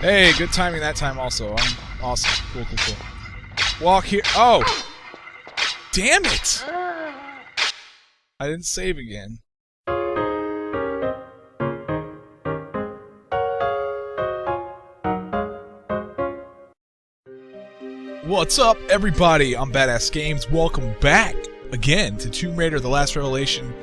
Hey, good timing that time also. I'm awesome. Cool, cool, cool. Walk here. Oh! Damn it! I didn't save again. What's up, everybody? I'm Badass Games. Welcome back again to Tomb Raider: The Last Revelation.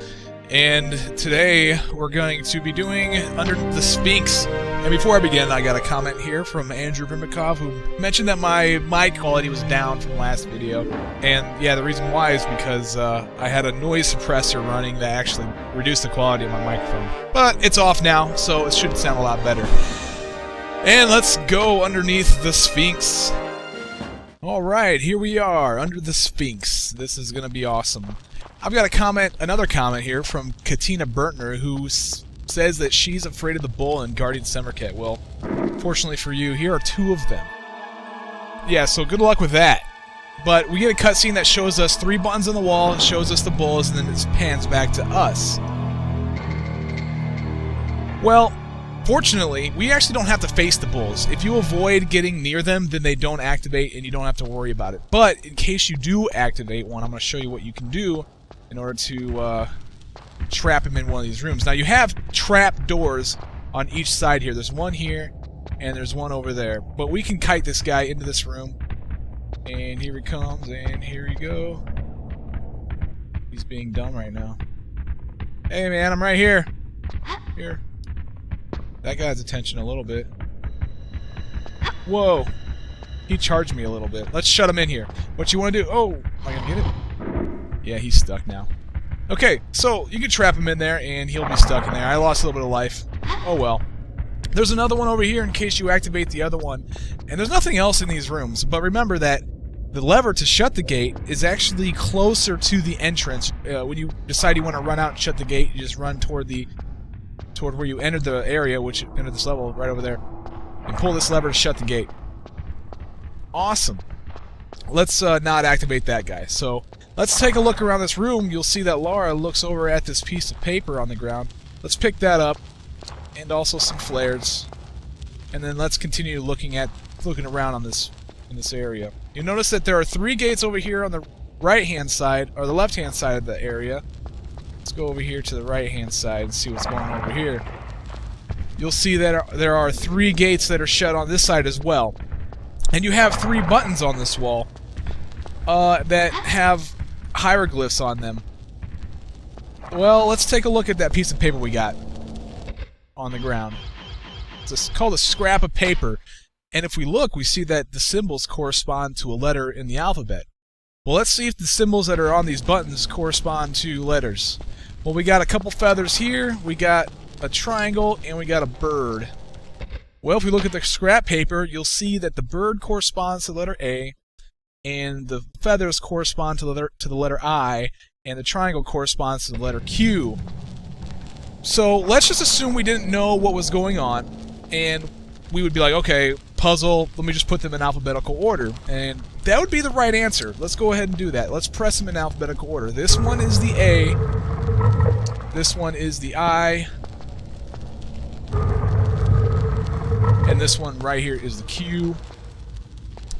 And today we're going to be doing Under the Sphinx. And before I begin, I got a comment here from Andrew Rimikov, who mentioned that my mic quality was down from last video. And yeah, the reason why is because I had a noise suppressor running that actually reduced the quality of my microphone. But it's off now, so it should sound a lot better. And let's go underneath the Sphinx. Alright, here we are, under the Sphinx. This is gonna be awesome. I've got another comment here from Katina Bertner, who says that she's afraid of the bull in Guardian Semerket. Well, fortunately for you, here are two of them. Yeah, so good luck with that. But we get a cutscene that shows us 3 buttons on the wall, and shows us the bulls, and then it pans back to us. Well, fortunately, we actually don't have to face the bulls. If you avoid getting near them, then they don't activate and you don't have to worry about it. But in case you do activate one, I'm going to show you what you can do in order to trap him in one of these rooms. Now, you have trap doors on each side here. There's one here and there's one over there. But we can kite this guy into this room. And here he comes, and here we go. He's being dumb right now. Hey, man, I'm right here. Here. That got his attention a little bit. Whoa. He charged me a little bit. Let's shut him in here. What you want to do? Oh, am I going to get it? Yeah, he's stuck now. Okay, so you can trap him in there, and he'll be stuck in there. I lost a little bit of life. Oh, well. There's another one over here in case you activate the other one. And there's nothing else in these rooms. But remember that the lever to shut the gate is actually closer to the entrance. When you decide you want to run out and shut the gate, you just run toward where you entered the area, which entered this level right over there, and pull this lever to shut the gate. Awesome. Let's not activate that guy. So let's take a look around this room. You'll see that Laura looks over at this piece of paper on the ground. Let's pick that up, and also some flares, and then let's continue looking around on this in this area. You notice that there are 3 gates over here on the right-hand side, or the left-hand side of the area. Let's go over here to the right-hand side and see what's going on over here. You'll see that there are 3 gates that are shut on this side as well. And you have 3 buttons on this wall that have hieroglyphs on them. Well, let's take a look at that piece of paper we got on the ground. It's called a scrap of paper. And if we look, we see that the symbols correspond to a letter in the alphabet. Well, let's see if the symbols that are on these buttons correspond to letters. Well, we got a couple feathers here, we got a triangle, and we got a bird. Well, if we look at the scrap paper, you'll see that the bird corresponds to the letter A, and the feathers correspond to the letter I, and the triangle corresponds to the letter Q. So let's just assume we didn't know what was going on, and we would be like, okay, puzzle, let me just put them in alphabetical order. And that would be the right answer. Let's go ahead and do that. Let's press them in alphabetical order. This one is the A. This one is the I. And this one right here is the Q.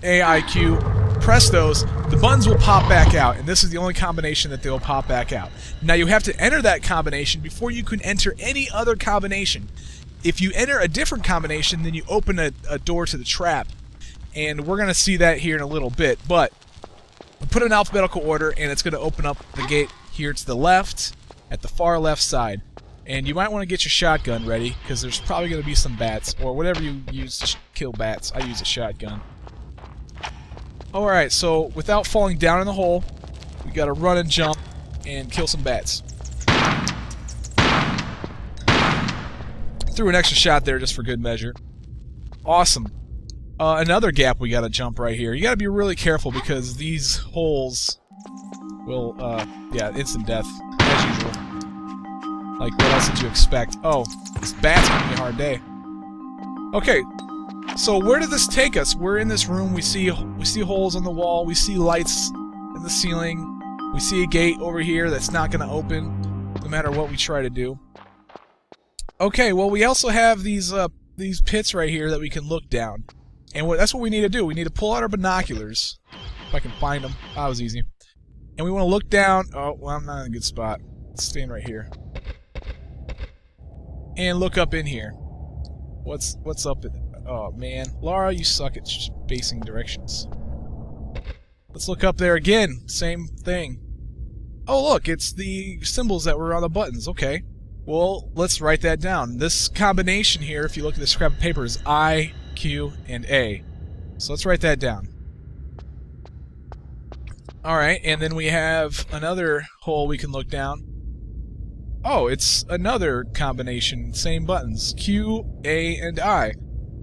A, I, Q. Press those. The buttons will pop back out. And this is the only combination that they'll pop back out. Now you have to enter that combination before you can enter any other combination. If you enter a different combination, then you open a door to the trap. And we're going to see that here in a little bit. But we'll put it in alphabetical order, and it's going to open up the gate here to the left, at the far left side. And you might want to get your shotgun ready, because there's probably going to be some bats, or whatever you use to kill bats. I use a shotgun. Alright, so without falling down in the hole, we got to run and jump and kill some bats. Threw an extra shot there just for good measure. Awesome. Another gap we gotta jump right here. You gotta be really careful because these holes will, yeah, instant death, as usual. Like, what else did you expect? Oh, this bat's gonna be a hard day. Okay, so where did this take us? We're in this room, we see holes on the wall, we see lights in the ceiling, we see a gate over here that's not gonna open, no matter what we try to do. Okay, well, we also have these these pits right here that we can look down. And that's what we need to do. We need to pull out our binoculars. If I can find them. That was easy. And we want to look down. Oh, well, I'm not in a good spot. Stand right here. And look up in here. What's up? Oh, man. Laura, you suck at spacing directions. Let's look up there again. Same thing. Oh, look. It's the symbols that were on the buttons. Okay. Well, let's write that down. This combination here, if you look at the scrap of paper, is I, Q, and A. So let's write that down. Alright, and then we have another hole we can look down. Oh, it's another combination. Same buttons. Q, A, and I.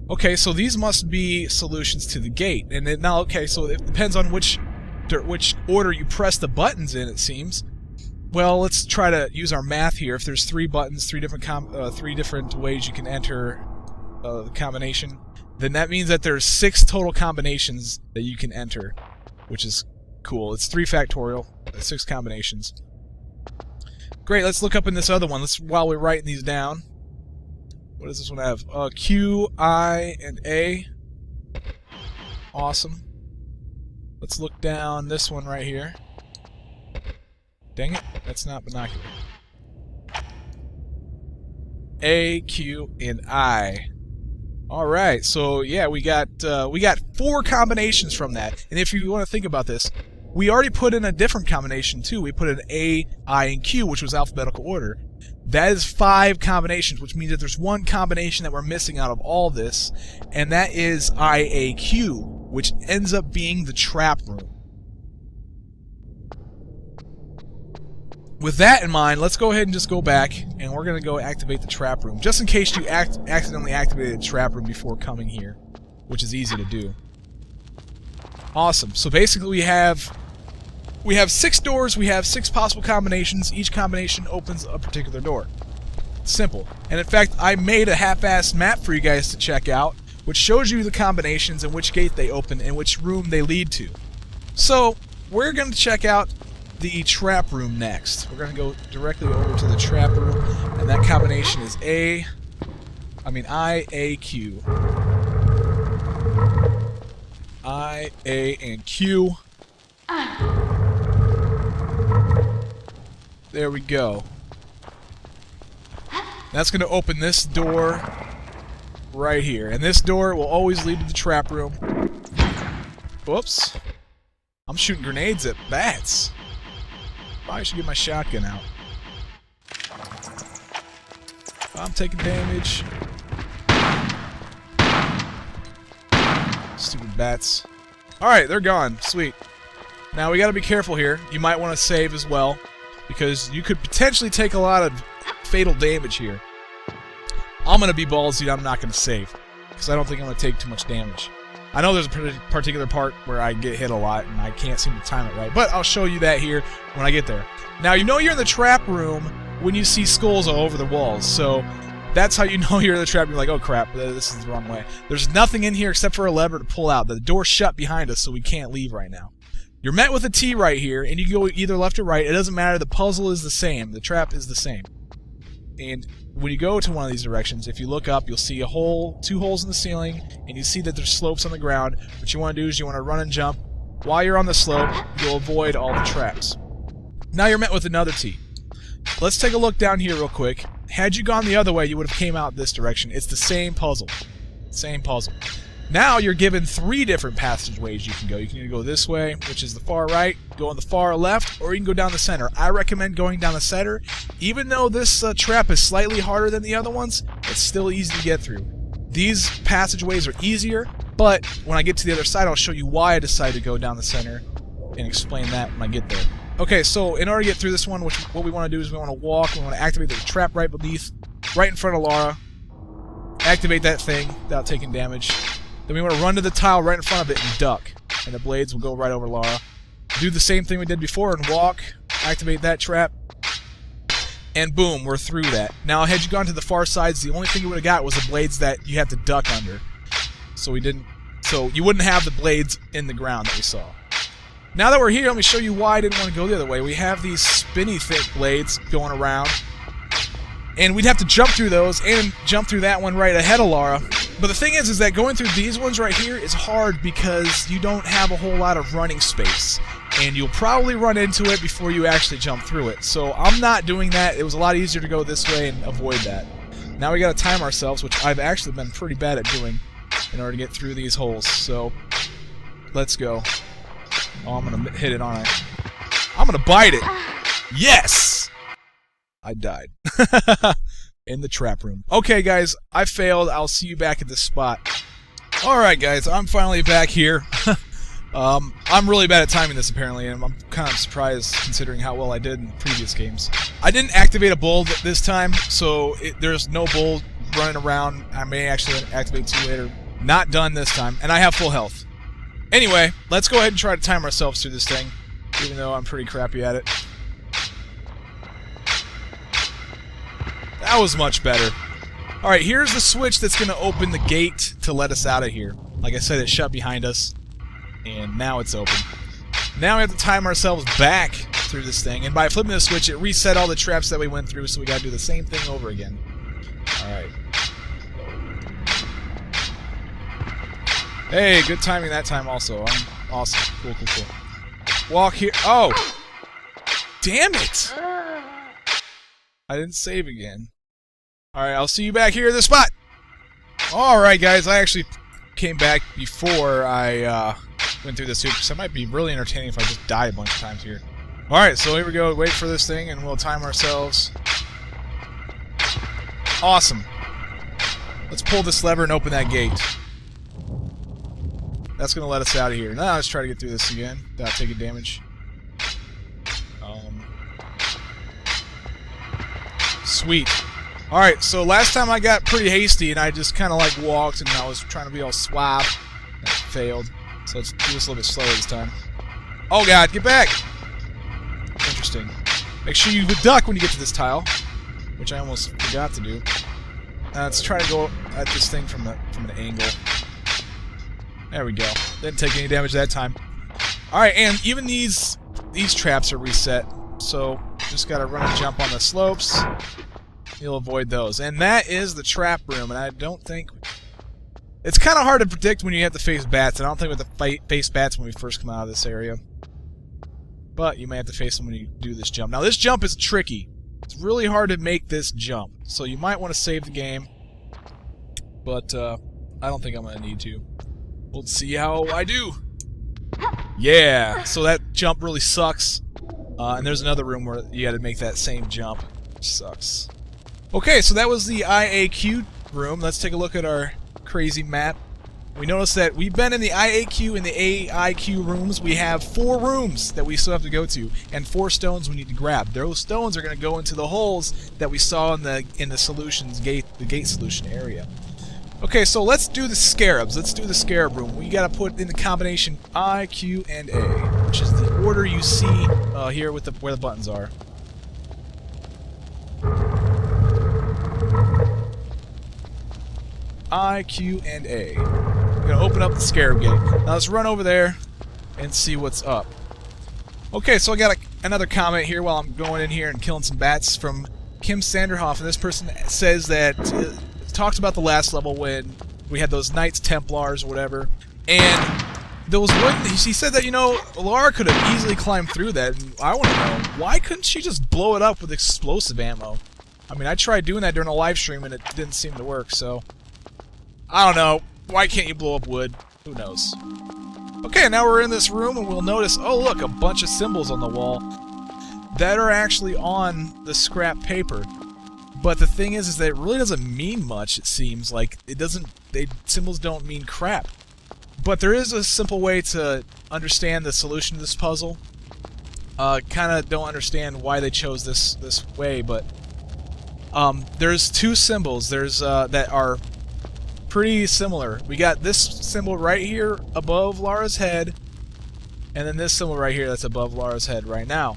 Okay, so these must be solutions to the gate. And then, now, okay, so it depends on which order you press the buttons in, it seems. Well, let's try to use our math here. If there's 3 buttons, three different ways you can enter the combination, then that means that there's 6 total combinations that you can enter, which is cool. It's 3 factorial, 6 combinations. Great, let's look up in this other one. While we're writing these down. What does this one have? Q, I, and A. Awesome. Let's look down this one right here. Dang it, that's not binocular. A, Q, and I. Alright, so yeah, we got 4 combinations from that. And if you want to think about this, we already put in a different combination too. We put in A, I, and Q, which was alphabetical order. That is 5 combinations, which means that there's 1 combination that we're missing out of all this, and that is IAQ, which ends up being the trap room. With that in mind, let's go ahead and just go back, and we're going to go activate the trap room, just in case you accidentally activated the trap room before coming here, which is easy to do. Awesome. So basically we have 6 doors, we have 6 possible combinations. Each combination opens a particular door. Simple. And in fact, I made a half-assed map for you guys to check out, which shows you the combinations and which gate they open and which room they lead to. So, we're going to check out the trap room next. We're going to go directly over to the trap room, and that combination is I, A, Q. I, A, and Q. There we go. That's going to open this door right here. And this door will always lead to the trap room. Whoops. I'm shooting grenades at bats. Probably should get my shotgun out. I'm taking damage. Stupid bats. Alright, they're gone. Sweet. Now, we gotta be careful here. You might want to save as well, because you could potentially take a lot of fatal damage here. I'm gonna be ballsy, I'm not gonna save, because I don't think I'm gonna take too much damage. I know there's a particular part where I get hit a lot, and I can't seem to time it right, but I'll show you that here when I get there. Now, you know you're in the trap room when you see skulls all over the walls, so that's how you know you're in the trap. You're like, oh crap, this is the wrong way. There's nothing in here except for a lever to pull out. The door's shut behind us, so we can't leave right now. You're met with a T right here, and you can go either left or right. It doesn't matter. The puzzle is the same. The trap is the same. And when you go to one of these directions, if you look up, you'll see a hole, 2 holes in the ceiling, and you see that there's slopes on the ground. What you want to do is you want to run and jump. While you're on the slope, you'll avoid all the traps. Now you're met with another T. Let's take a look down here real quick. Had you gone the other way, you would have came out this direction. It's the same puzzle. Same puzzle. Now you're given 3 different passageways you can go. You can either go this way, which is the far right, go on the far left, or you can go down the center. I recommend going down the center. Even though this trap is slightly harder than the other ones, it's still easy to get through. These passageways are easier, but when I get to the other side, I'll show you why I decided to go down the center and explain that when I get there. Okay, so in order to get through this one, what we want to do is we want to walk, we want to activate the trap right beneath, right in front of Laura, activate that thing without taking damage. Then we want to run to the tile right in front of it and duck, and the blades will go right over Laura. Do the same thing we did before and walk, activate that trap, and boom, we're through that. Now, had you gone to the far sides, the only thing you would have got was the blades that you have to duck under. So you wouldn't have the blades in the ground that we saw. Now that we're here, let me show you why I didn't want to go the other way. We have these spinny thick blades going around. And we'd have to jump through those and jump through that one right ahead of Lara. But the thing is that going through these ones right here is hard because you don't have a whole lot of running space. And you'll probably run into it before you actually jump through it. So I'm not doing that. It was a lot easier to go this way and avoid that. Now we gotta time ourselves, which I've actually been pretty bad at doing in order to get through these holes. So let's go. Oh, I'm gonna hit it, aren't I? I'm gonna bite it! Yes! I died. In the trap room. Okay, guys, I failed. I'll see you back at this spot. Alright, guys, I'm finally back here. I'm really bad at timing this, apparently, and I'm kind of surprised considering how well I did in previous games. I didn't activate a bull this time, so there's no bull running around. I may actually activate two later. Not done this time, and I have full health. Anyway, let's go ahead and try to time ourselves through this thing, even though I'm pretty crappy at it. That was much better. Alright, here's the switch that's going to open the gate to let us out of here. Like I said, it shut behind us, and now it's open. Now we have to time ourselves back through this thing, and by flipping the switch, it reset all the traps that we went through, so we got to do the same thing over again. Alright. Hey, good timing that time also. I'm awesome. Cool, cool, cool. Walk here. Oh! Damn it! I didn't save again. Alright, I'll see you back here at the spot! Alright, guys, I actually came back before I went through this hoop, so it might be really entertaining if I just die a bunch of times here. Alright, so here we go. Wait for this thing, and we'll time ourselves. Awesome. Let's pull this lever and open that gate. That's going to let us out of here. Now let's try to get through this again without taking damage. Sweet. Alright, so last time I got pretty hasty and I just kind of like walked and I was trying to be all suave. That failed. So let's do this a little bit slower this time. Oh god, get back! Interesting. Make sure you duck when you get to this tile, which I almost forgot to do. Now let's try to go at this thing from an angle. There we go. Didn't take any damage that time. Alright, and even these traps are reset, so just gotta run and jump on the slopes. You'll avoid those. And that is the trap room, and I don't think... It's kind of hard to predict when you have to face bats. I don't think we have to face bats when we first come out of this area. But you may have to face them when you do this jump. Now, this jump is tricky. It's really hard to make this jump, so you might want to save the game. But, I don't think I'm going to need to. We'll see how I do. Yeah, so that jump really sucks. And there's another room where you gotta make that same jump. Which sucks. Okay, so that was the IAQ room. Let's take a look at our crazy map. We notice that we've been in the IAQ and the AIQ rooms. We have 4 rooms that we still have to go to, and 4 stones we need to grab. Those stones are going to go into the holes that we saw in the solutions gate, the gate solution area. Okay, so let's do the scarabs. Let's do the scarab room. We got to put in the combination I, Q, and A, which is the order you see here with where the buttons are. I, Q, and A. We're going to open up the scarab gate. Now let's run over there and see what's up. Okay, so I got another comment here while I'm going in here and killing some bats from Kim Sanderhoff, and this person says that talks about the last level when we had those Knights Templars or whatever, and those wooden... He said that, you know, Lara could have easily climbed through that, and I want to know, why couldn't she just blow it up with explosive ammo? I mean, I tried doing that during a live stream and it didn't seem to work, so... I don't know. Why can't you blow up wood? Who knows? Okay, now we're in this room and we'll notice, oh look, a bunch of symbols on the wall that are actually on the scrap paper. But the thing is that it really doesn't mean much, it seems. Like, it doesn't... symbols don't mean crap. But there is a simple way to understand the solution to this puzzle. Kind of don't understand why they chose this way, but... there's 2 symbols. There's, that are pretty similar. We got this symbol right here above Lara's head, and then this symbol right here that's above Lara's head right now.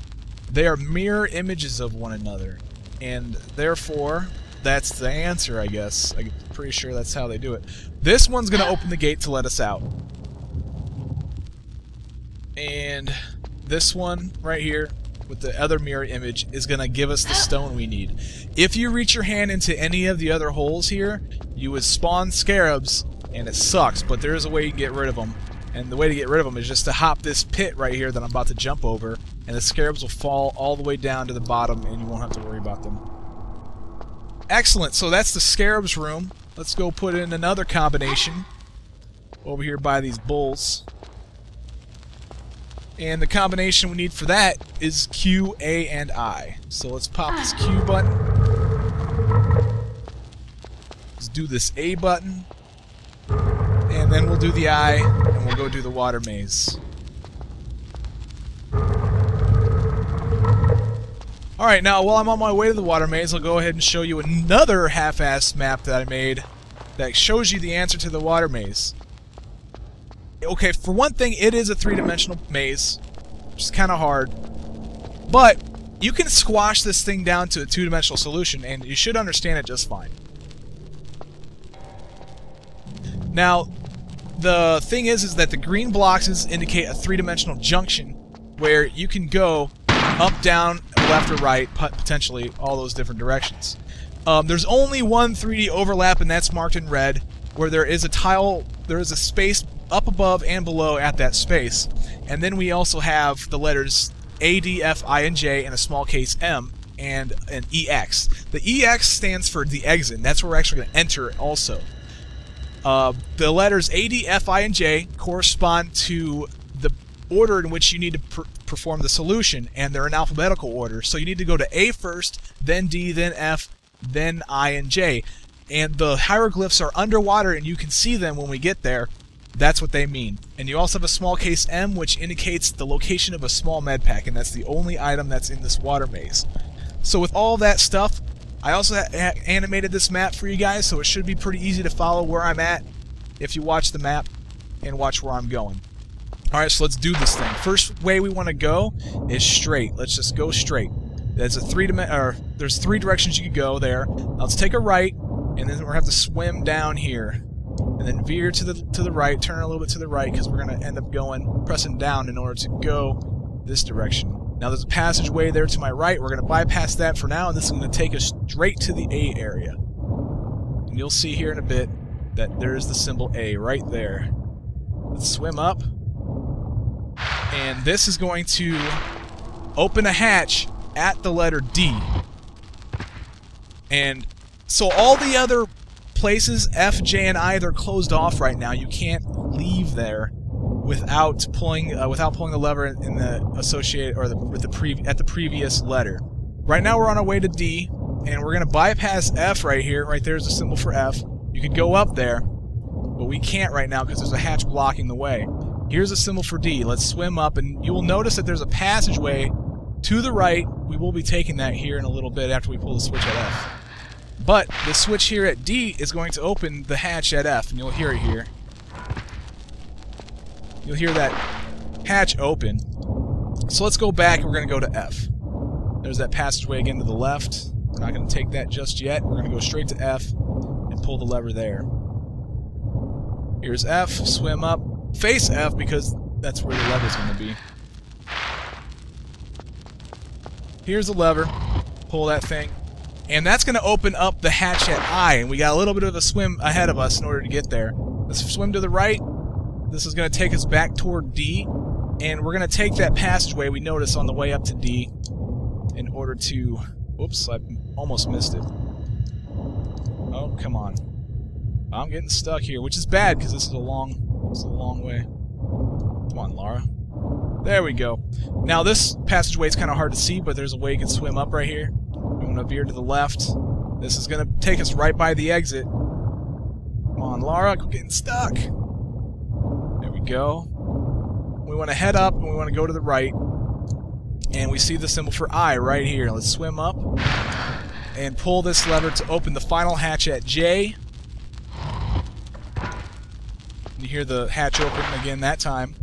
They are mirror images of one another, and therefore that's the answer, I guess. I'm pretty sure that's how they do it. This one's gonna open the gate to let us out, and this one right here with the other mirror image is going to give us the stone we need. If you reach your hand into any of the other holes here, you would spawn scarabs, and it sucks, but there is a way you can get rid of them. And the way to get rid of them is just to hop this pit right here that I'm about to jump over, and the scarabs will fall all the way down to the bottom, and you won't have to worry about them. Excellent, so that's the scarabs room. Let's go put in another combination over here by these bulls. And the combination we need for that is Q, A, and I. So let's pop this Q button. Let's do this A button. And then we'll do the I, and we'll go do the water maze. Alright, now while I'm on my way to the water maze, I'll go ahead and show you another half-assed map that I made that shows you the answer to the water maze. Okay, for one thing, it is a three-dimensional maze, which is kind of hard. But you can squash this thing down to a two-dimensional solution, and you should understand it just fine. Now, the thing is that the green blocks indicate a three-dimensional junction where you can go up, down, left, or right, potentially all those different directions. There's only one 3D overlap, and that's marked in red, where there is a tile, there is a space up above and below at that space. And then we also have the letters A, D, F, I, and J, and a small case M, and an EX. The EX stands for the exit, and that's where we're actually going to enter also. The letters A, D, F, I, and J correspond to the order in which you need to perform the solution, and they're in alphabetical order. So you need to go to A first, then D, then F, then I, and J. And the hieroglyphs are underwater, and you can see them when we get there. That's what they mean. And you also have a small case M, which indicates the location of a small med pack, and that's the only item that's in this water maze. So with all that stuff, I also animated this map for you guys, so it should be pretty easy to follow where I'm at if you watch the map and watch where I'm going. Alright, so let's do this thing. First way we want to go is straight. Let's just go straight. There's three directions you could go there. Now let's take a right, and then we're going to have to swim down here. And then veer to the right, turn a little bit to the right, because we're going to end up pressing down in order to go this direction. Now there's a passageway there to my right. We're going to bypass that for now, and this is going to take us straight to the A area. And you'll see here in a bit that there's the symbol A right there. Let's swim up. And this is going to open a hatch at the letter D. And so all the other places, F, J, and I, they're closed off right now. You can't leave there without pulling the lever in the associated or at the previous letter. Right now we're on our way to D, and we're gonna bypass F right here. Right there's a symbol for F. You could go up there, but we can't right now because there's a hatch blocking the way. Here's a symbol for D. Let's swim up, and you will notice that there's a passageway to the right. We will be taking that here in a little bit after we pull the switch at F. But the switch here at D is going to open the hatch at F, and you'll hear it here. You'll hear that hatch open. So let's go back, and we're going to go to F. There's that passageway again to the left. We're not going to take that just yet. We're going to go straight to F and pull the lever there. Here's F, swim up, face F because that's where the lever's going to be. Here's the lever, pull that thing. And that's going to open up the hatch at I, and we got a little bit of a swim ahead of us in order to get there. Let's swim to the right. This is going to take us back toward D, and we're going to take that passageway we noticed on the way up to D in order to... Oops, I almost missed it. Oh, come on. I'm getting stuck here, which is bad because this is a long way. Come on, Laura. There we go. Now this passageway is kind of hard to see, but there's a way you can swim up right here. I'm going to veer to the left. This is going to take us right by the exit. Come on, Laura, I'm getting stuck. There we go. We want to head up, and we want to go to the right. And we see the symbol for I right here. Let's swim up and pull this lever to open the final hatch at J. You hear the hatch open again that time.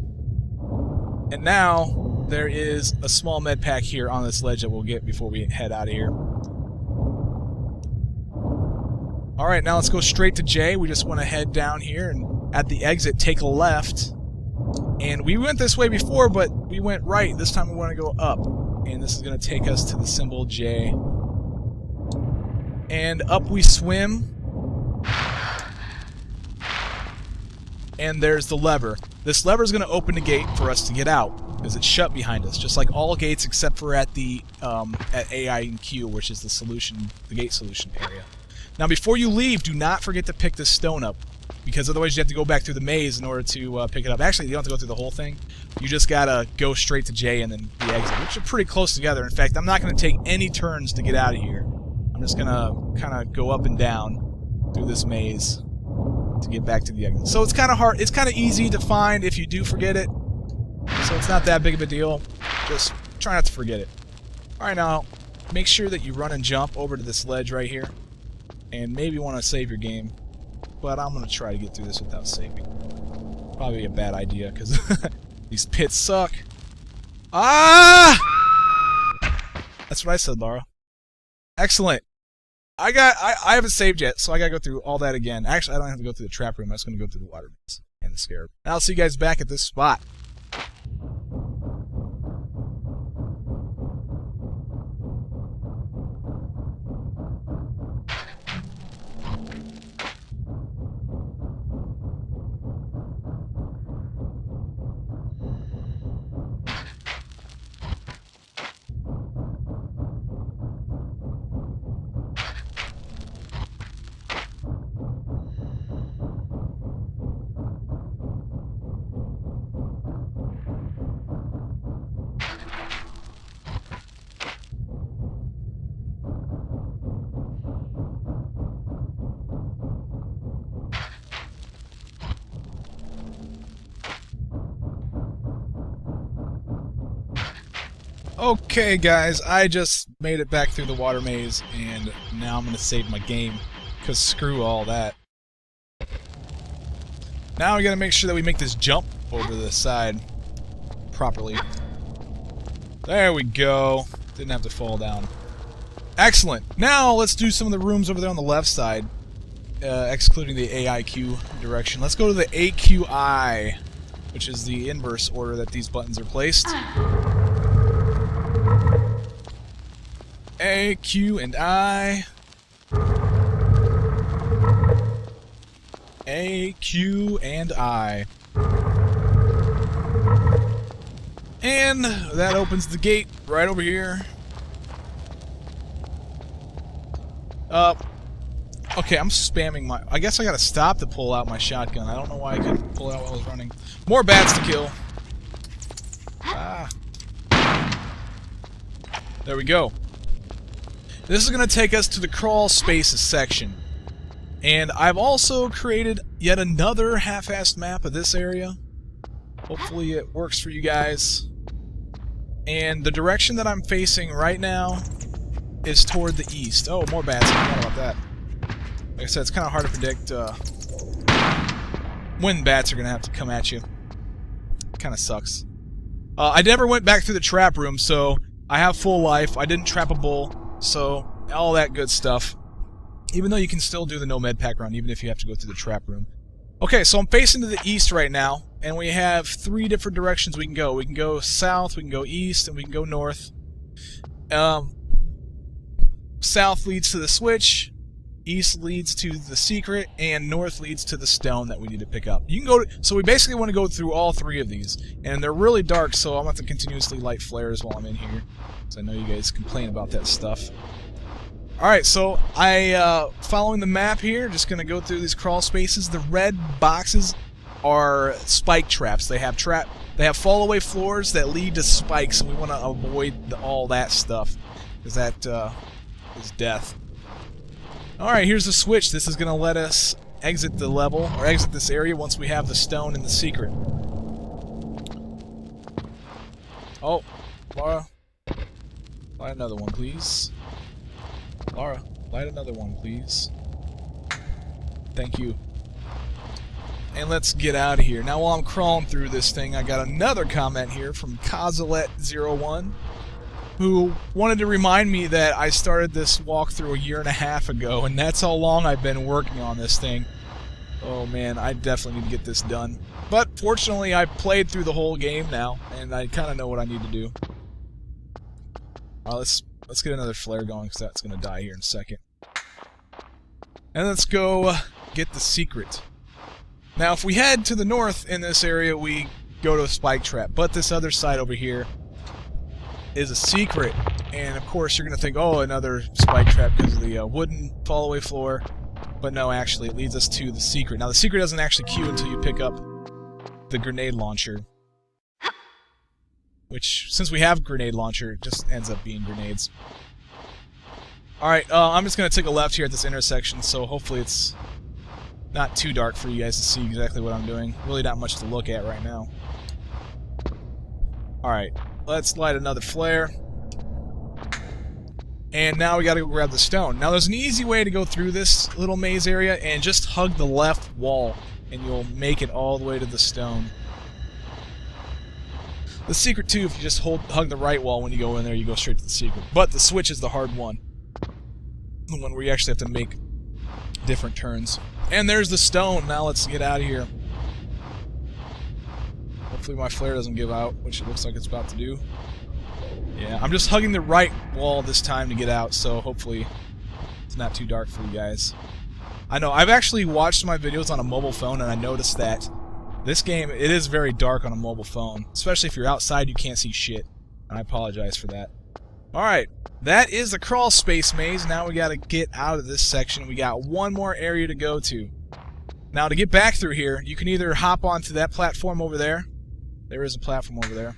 And now there is a small med pack here on this ledge that we'll get before we head out of here. Alright, now let's go straight to J. We just want to head down here and at the exit take a left. And we went this way before, but we went right. This time we want to go up. and this is going to take us to the symbol J. And up we swim. And there's the lever. This lever is going to open the gate for us to get out, because it's shut behind us, just like all gates except for at the at AI and Q, which is the gate solution area. Now, before you leave, do not forget to pick this stone up, because otherwise you have to go back through the maze in order to pick it up. Actually, you don't have to go through the whole thing. You just gotta go straight to J and then the exit, which are pretty close together. In fact, I'm not going to take any turns to get out of here. I'm just going to kind of go up and down through this maze to get back to the exit. So it's kind of hard. It's kind of easy to find if you do forget it. So it's not that big of a deal. Just try not to forget it. Alright, now, make sure that you run and jump over to this ledge right here. And maybe want to save your game. But I'm going to try to get through this without saving. Probably a bad idea, because these pits suck. Ah! That's what I said, Laura. Excellent. I haven't saved yet, so I gotta go through all that again. Actually, I don't have to go through the trap room. I'm just gonna go through the water maze and the scarab. And I'll see you guys back at this spot. Okay, guys, I just made it back through the water maze, and now I'm going to save my game, because screw all that. Now we got to make sure that we make this jump over the side properly. There we go. Didn't have to fall down. Excellent. Now let's do some of the rooms over there on the left side, excluding the AIQ direction. Let's go to the AQI, which is the inverse order that these buttons are placed. A, Q, and I. A, Q, and I. And that opens the gate right over here. Okay, I'm spamming my... I guess I gotta stop to pull out my shotgun. I don't know why I couldn't pull it out while I was running. More bats to kill. Ah. There we go. This is going to take us to the crawl spaces section. And I've also created yet another half-assed map of this area. Hopefully it works for you guys. And the direction that I'm facing right now is toward the east. Oh, more bats. I forgot about that. Like I said, it's kind of hard to predict when bats are going to have to come at you. Kind of sucks. I never went back through the trap room, so I have full life. I didn't trap a bull. So, all that good stuff. Even though you can still do the no med pack run, even if you have to go through the trap room. Okay, so I'm facing to the east right now, and we have 3 different directions we can go. We can go south, we can go east, and we can go north. South leads to the switch, east leads to the secret, and north leads to the stone that we need to pick up. You can go to, so we basically want to go through all 3 of these, and they're really dark, so I'm going to have to continuously light flares while I'm in here. I know you guys complain about that stuff. Alright, so following the map here, just going to go through these crawl spaces. The red boxes are spike traps. They have fall-away floors that lead to spikes, and we want to avoid all that stuff, because that is death. Alright, here's the switch. This is going to let us exit the level, or exit this area once we have the stone and the secret. Oh, Laura. Light another one, please. Laura, light another one, please. Thank you. And let's get out of here. Now, while I'm crawling through this thing, I got another comment here from Kazalet01, who wanted to remind me that I started this walkthrough a year and a half ago, and that's how long I've been working on this thing. Oh man, I definitely need to get this done. But fortunately, I played through the whole game now, and I kind of know what I need to do. let's get another flare going, because that's going to die here in a second. And let's go get the secret. Now, if we head to the north in this area, we go to a spike trap. But this other side over here is a secret. And, of course, you're going to think, oh, another spike trap because of the wooden fall-away floor. But no, actually, it leads us to the secret. Now, the secret doesn't actually queue until you pick up the grenade launcher. Which, since we have grenade launcher, it just ends up being grenades. Alright, I'm just going to take a left here at this intersection, so hopefully it's not too dark for you guys to see exactly what I'm doing. Really not much to look at right now. Alright, let's light another flare. And now we gotta go grab the stone. Now there's an easy way to go through this little maze area, and just hug the left wall, and you'll make it all the way to the stone. The secret, too, if you just hug the right wall when you go in there, you go straight to the secret. But the switch is the hard one. The one where you actually have to make different turns. And there's the stone. Now let's get out of here. Hopefully my flare doesn't give out, which it looks like it's about to do. Yeah, I'm just hugging the right wall this time to get out, so hopefully it's not too dark for you guys. I know, I've actually watched my videos on a mobile phone, and I noticed that this game, it is very dark on a mobile phone. Especially if you're outside, you can't see shit. And I apologize for that. Alright, that is the crawl space maze. Now we gotta get out of this section. We got one more area to go to. Now to get back through here, you can either hop onto that platform over there. There is a platform over there.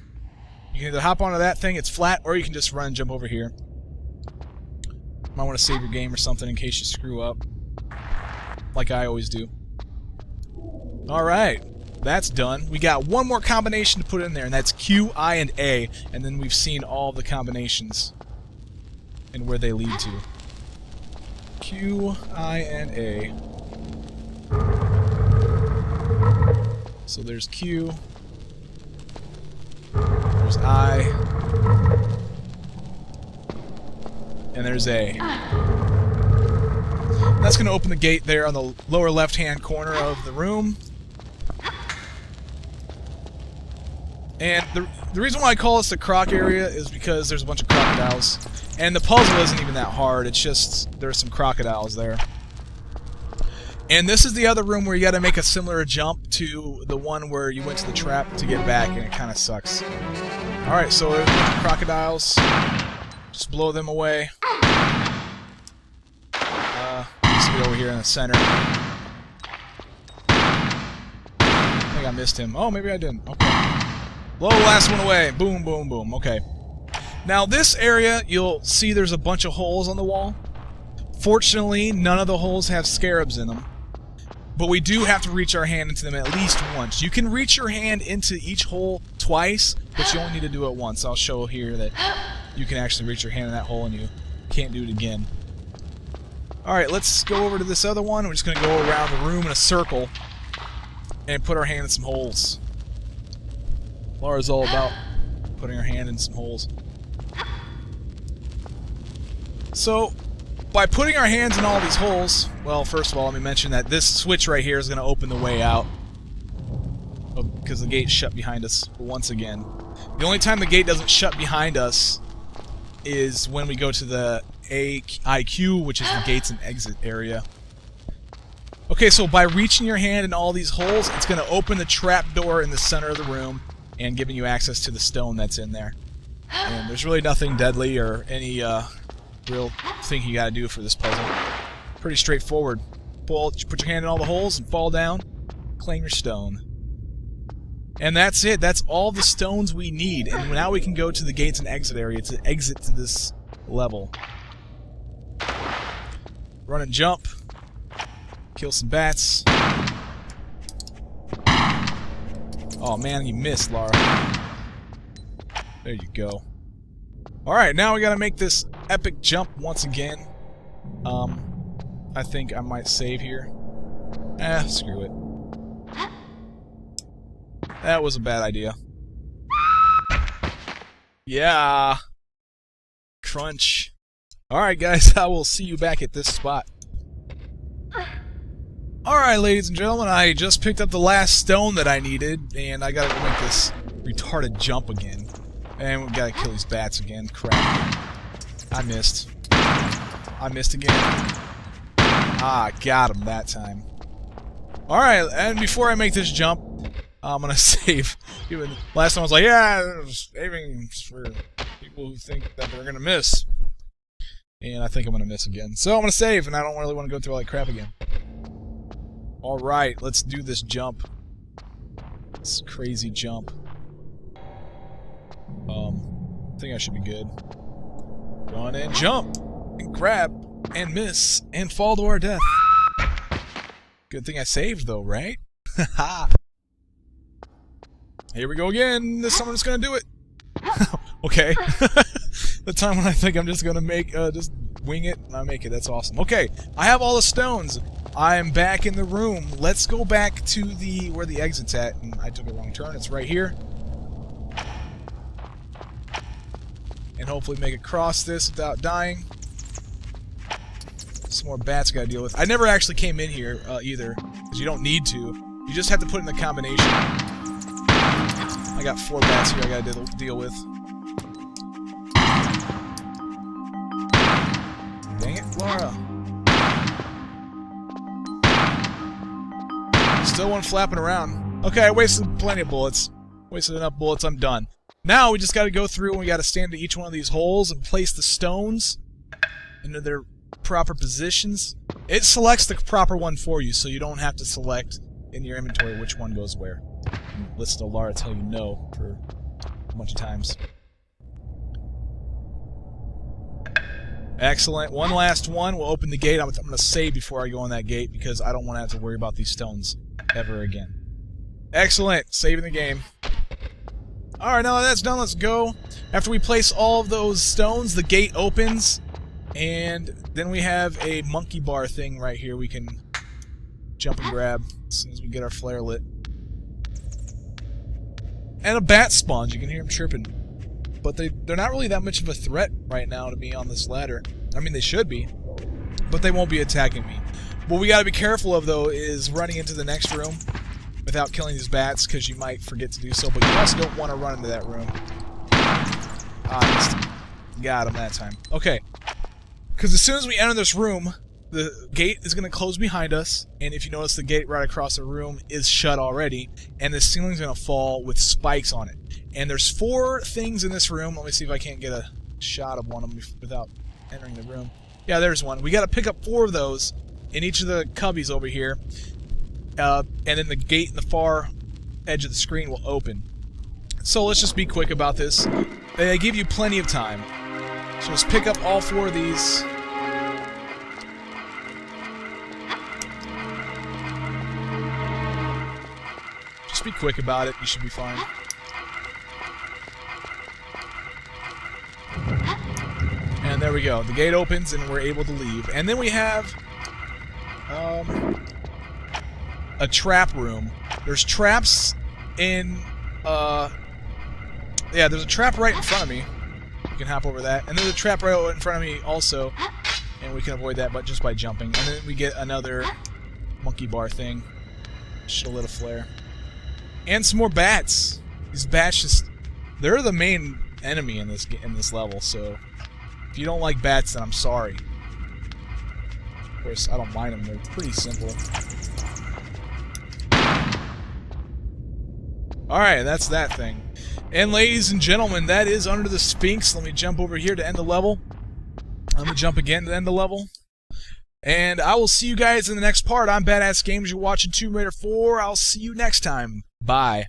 You can either hop onto that thing, it's flat, or you can just run and jump over here. Might want to save your game or something in case you screw up. Like I always do. Alright, that's done. We got one more combination to put in there, and that's Q, I, and A. And then we've seen all the combinations and where they lead to. Q, I, and A. So there's Q. There's I. And there's A. That's going to open the gate there on the lower left-hand corner of the room. And the reason why I call this the croc area is because there's a bunch of crocodiles. And the puzzle isn't even that hard, it's just there's some crocodiles there. And this is the other room where you gotta make a similar jump to the one where you went to the trap to get back, and it kinda sucks. Alright, so there's a bunch of crocodiles. Just blow them away. Just get over here in the center. I think I missed him. Oh, maybe I didn't. Okay. Blow the last one away. Boom, boom, boom. Okay. Now, this area, you'll see there's a bunch of holes on the wall. Fortunately, none of the holes have scarabs in them. But we do have to reach our hand into them at least once. You can reach your hand into each hole twice, but you only need to do it once. I'll show here that you can actually reach your hand in that hole and you can't do it again. Alright, let's go over to this other one. We're just going to go around the room in a circle and put our hand in some holes. Laura's all about putting her hand in some holes. So, by putting our hands in all these holes, well, first of all, let me mention that this switch right here is going to open the way out. Because the gate's shut behind us once again. The only time the gate doesn't shut behind us is when we go to the IQ, which is the gates and exit area. Okay, so by reaching your hand in all these holes, it's going to open the trap door in the center of the room and giving you access to the stone that's in there. And there's really nothing deadly or any real thing you gotta do for this puzzle. Pretty straightforward. Put your hand in all the holes and fall down, claim your stone. And that's it. That's all the stones we need. And now we can go to the gates and exit area to exit to this level. Run and jump. Kill some bats. Oh man, you missed, Lara. There you go. Alright, now we gotta make this epic jump once again. I think I might save here. Screw it. That was a bad idea. Yeah. Crunch. Alright guys, I will see you back at this spot. Alright, ladies and gentlemen, I just picked up the last stone that I needed, and I gotta make this retarded jump again. And we gotta kill these bats again. Crap. I missed. I missed again. Ah, got him that time. Alright, and before I make this jump, I'm gonna save. Even last time I was like, yeah, saving for people who think that they're gonna miss. And I think I'm gonna miss again. So I'm gonna save, and I don't really want to go through all that crap again. Alright, let's do this jump. This crazy jump. I think I should be good. Run and jump! And grab, and miss, and fall to our death. Good thing I saved, though, right? Haha! Here we go again! This time I'm just gonna do it! Okay. The time when I think I'm just gonna make, just wing it, and I make it. That's awesome. Okay, I have all the stones. I'm back in the room. Let's go back to the where the exit's at. And I took a wrong turn. It's right here. And hopefully make it across this without dying. Some more bats I gotta deal with. I never actually came in here either, because you don't need to. You just have to put in the combination. I got 4 bats here I gotta deal with. Dang it, Laura. Still one flapping around. Okay, I wasted plenty of bullets. Wasted enough bullets, I'm done. Now we just gotta go through and we gotta stand at each one of these holes and place the stones into their proper positions. It selects the proper one for you, so you don't have to select in your inventory which one goes where. Listen to Laura tell you no for a bunch of times. Excellent. One last one. We'll open the gate. I'm going to save before I go on that gate because I don't want to have to worry about these stones ever again. Excellent. Saving the game. Alright, now that that's done, let's go. After we place all of those stones, the gate opens. And then we have a monkey bar thing right here we can jump and grab as soon as we get our flare lit. And a bat sponge. You can hear them chirping. But they're not really that much of a threat right now to me on this ladder. I mean, they should be. But they won't be attacking me. What we gotta be careful of, though, is running into the next room without killing these bats, because you might forget to do so. But you also don't want to run into that room. Got him that time. Okay. Because as soon as we enter this room, the gate is going to close behind us, and if you notice, the gate right across the room is shut already, and the ceiling's going to fall with spikes on it. And there's 4 things in this room. Let me see if I can't get a shot of one of them without entering the room. Yeah, there's one. We got to pick up 4 of those in each of the cubbies over here, and then the gate in the far edge of the screen will open. So let's just be quick about this. They give you plenty of time. So let's pick up all 4 of these. Just be quick about it. You should be fine. And there we go. The gate opens and we're able to leave. And then we have a trap room. There's traps in... yeah, there's a trap right in front of me. You can hop over that. And there's a trap right in front of me also. And we can avoid that but just by jumping. And then we get another monkey bar thing. Should lit a flare. And some more bats. These bats just... they're the main enemy in this level, so... if you don't like bats, then I'm sorry. Of course, I don't mind them. They're pretty simple. Alright, that's that thing. And ladies and gentlemen, that is Under the Sphinx. Let me jump over here to end the level. Let me jump again to end the level. And I will see you guys in the next part. I'm Badass Games. You're watching Tomb Raider 4. I'll see you next time. Bye.